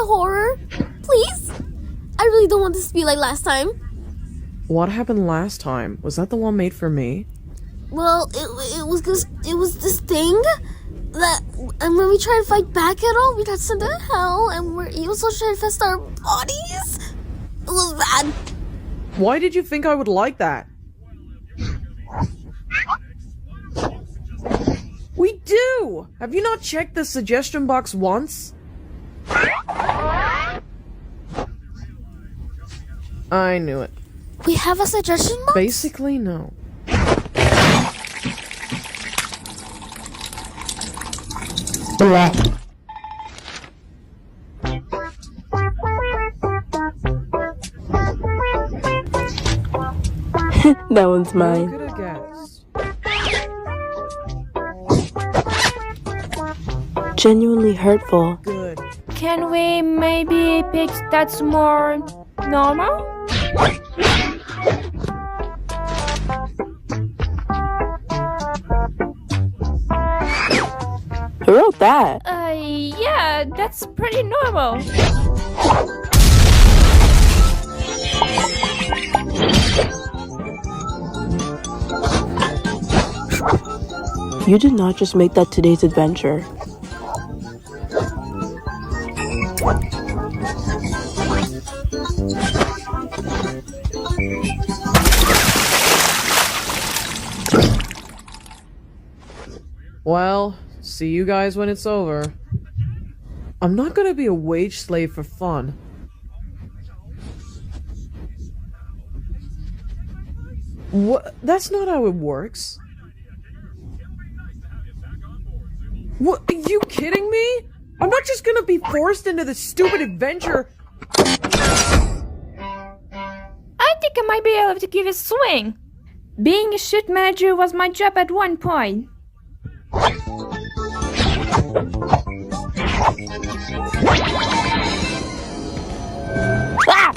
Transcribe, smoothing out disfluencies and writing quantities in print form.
a horror. Please? I really don't want this to be like last time. What happened last time? Was that the one made for me? Well, it was this thing that, and when we tried to fight back at all, we got sent to hell, and we're also trying to infest our bodies. It was bad. Why did you think I would like that? We do! Have you not checked the suggestion box once? I knew it. We have a suggestion box? Basically, no. Bleh. That one's mine. Who could have guessed? Genuinely hurtful. Good. Can we maybe pick that's more normal? Who wrote that? Yeah, that's pretty normal. You did not just make that today's adventure. Well, see you guys when it's over. I'm not gonna be a wage slave for fun. What? That's not how it works. What? Are you kidding me? I'm not just gonna be forced into this stupid adventure. I think I might be able to give it a swing. Being a shoot manager was my job at one point. Ah!